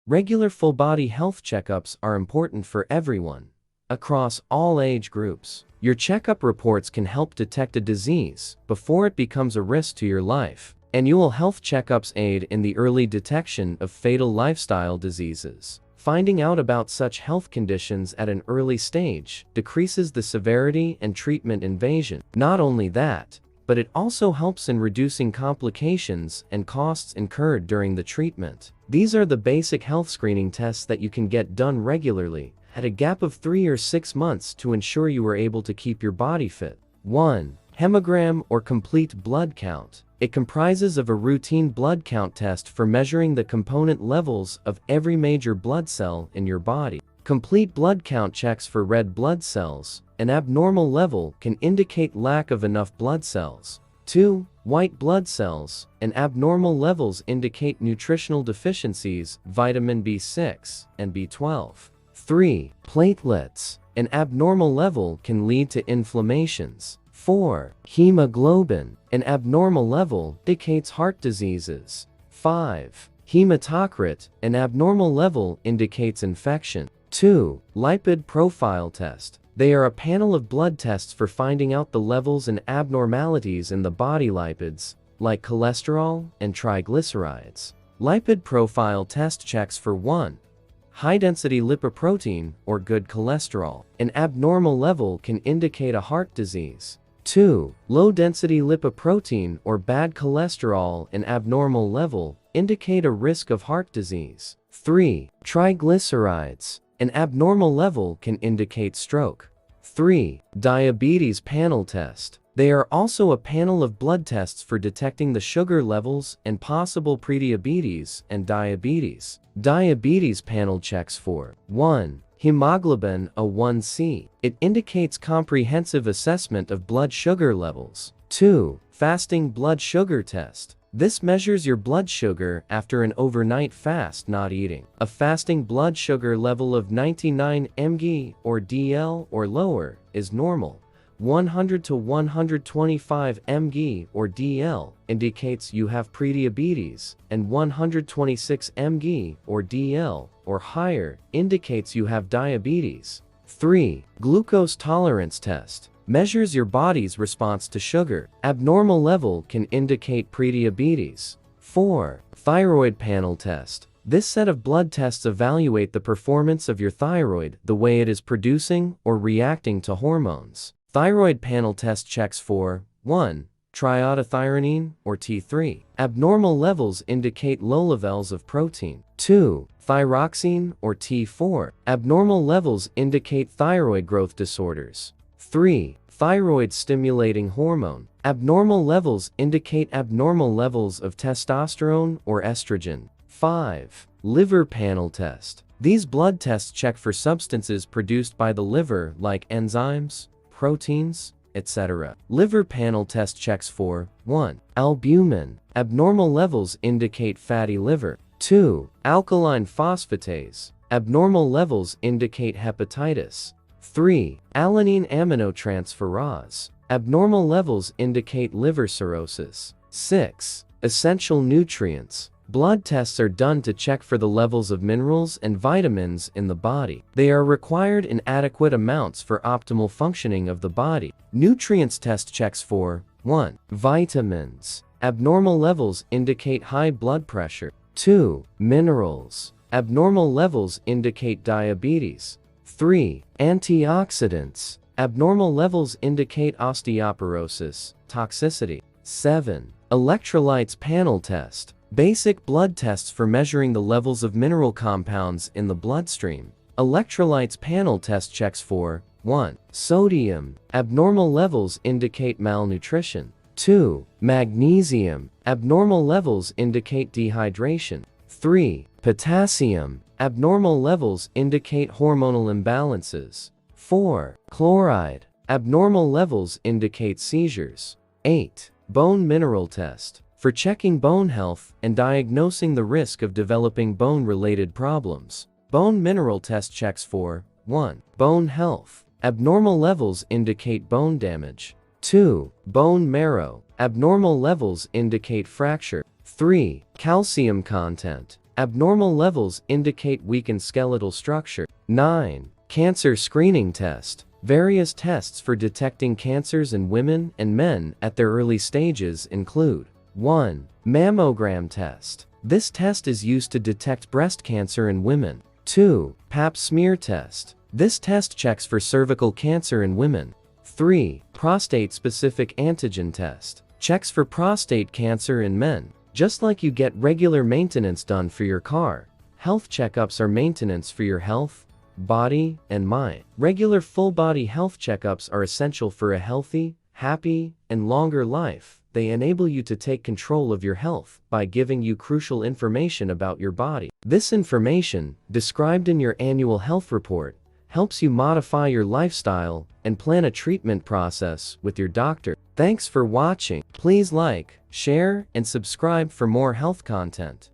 Regular full-body health checkups are important for everyone, across all age groups. Your checkup reports can help detect a disease before it becomes a risk to your life. Annual health checkups aid in the early detection of fatal lifestyle diseases. Finding out about such health conditions at an early stage decreases the severity and treatment invasion. Not only that, but it also helps in reducing complications and costs incurred during the treatment. These are the basic health screening tests that you can get done regularly, at a gap of 3 or 6 months to ensure you are able to keep your body fit. 1. Hemogram or complete blood count. It comprises of a routine blood count test for measuring the component levels of every major blood cell in your body. Complete blood count checks for red blood cells. An abnormal level can indicate lack of enough blood cells. 2. White blood cells. An abnormal levels indicate nutritional deficiencies, vitamin B6 and B12. 3. Platelets. An abnormal level can lead to inflammations. 4. Hemoglobin. An abnormal level indicates heart diseases. 5. Hematocrit. An abnormal level indicates infection. 2. Lipid profile test. They are a panel of blood tests for finding out the levels and abnormalities in the body lipids, like cholesterol and triglycerides. Lipid profile test checks for 1. High-density lipoprotein or good cholesterol. An abnormal level can indicate a heart disease. 2. Low-density lipoprotein or bad cholesterol. An abnormal level indicate a risk of heart disease. 3. Triglycerides. An abnormal level can indicate stroke. 3. Diabetes panel test. They are also a panel of blood tests for detecting the sugar levels and possible prediabetes and diabetes. Diabetes panel checks for 1. Hemoglobin A1C. It indicates comprehensive assessment of blood sugar levels. 2. Fasting blood sugar test. This measures your blood sugar after an overnight fast not eating. A fasting blood sugar level of 99 mg or dl or lower is normal. 100 to 125 mg or dl indicates you have prediabetes, and 126 mg or dl or higher indicates you have diabetes. 3. Glucose tolerance test. Measures your body's response to sugar. Abnormal level can indicate prediabetes. 4. Thyroid panel test. This set of blood tests evaluate the performance of your thyroid, the way it is producing or reacting to hormones. Thyroid panel test checks for 1. Triiodothyronine or T3. Abnormal levels indicate low levels of protein. 2. Thyroxine or T4. Abnormal levels indicate thyroid growth disorders. 3. Thyroid stimulating hormone. Abnormal levels indicate abnormal levels of testosterone or estrogen. 5. Liver panel test. These blood tests check for substances produced by the liver like enzymes, proteins, etc. Liver panel test checks for 1. Albumin. Abnormal levels indicate fatty liver. 2. Alkaline phosphatase. Abnormal levels indicate hepatitis. 3. Alanine aminotransferase. Abnormal levels indicate liver cirrhosis. 6. Essential nutrients. Blood tests are done to check for the levels of minerals and vitamins in the body. They are required in adequate amounts for optimal functioning of the body. Nutrients test checks for 1. Vitamins. Abnormal levels indicate high blood pressure. 2. Minerals. Abnormal levels indicate diabetes. 3. Antioxidants. Abnormal levels indicate osteoporosis, toxicity. 7. Electrolytes panel test. Basic blood tests for measuring the levels of mineral compounds in the bloodstream. Electrolytes panel test checks for 1. Sodium. Abnormal levels indicate malnutrition. 2. Magnesium. Abnormal levels indicate dehydration. 3. Potassium. Abnormal levels indicate hormonal imbalances. 4. Chloride. Abnormal levels indicate seizures. 8. Bone mineral test. For checking bone health and diagnosing the risk of developing bone-related problems. Bone mineral test checks for 1. Bone health. Abnormal levels indicate bone damage. 2. Bone marrow. Abnormal levels indicate fracture. 3. Calcium content. Abnormal levels indicate weakened skeletal structure. 9. Cancer screening test. Various tests for detecting cancers in women and men at their early stages include 1. Mammogram test. This test is used to detect breast cancer in women. 2. Pap smear test. This test checks for cervical cancer in women. 3. Prostate-specific antigen test. Checks for prostate cancer in men. Just like you get regular maintenance done for your car, health checkups are maintenance for your health, body, and mind. Regular full-body health checkups are essential for a healthy, happy, and longer life. They enable you to take control of your health by giving you crucial information about your body. This information, described in your annual health report, helps you modify your lifestyle and plan a treatment process with your doctor. Thanks for watching. Please like, share, and subscribe for more health content.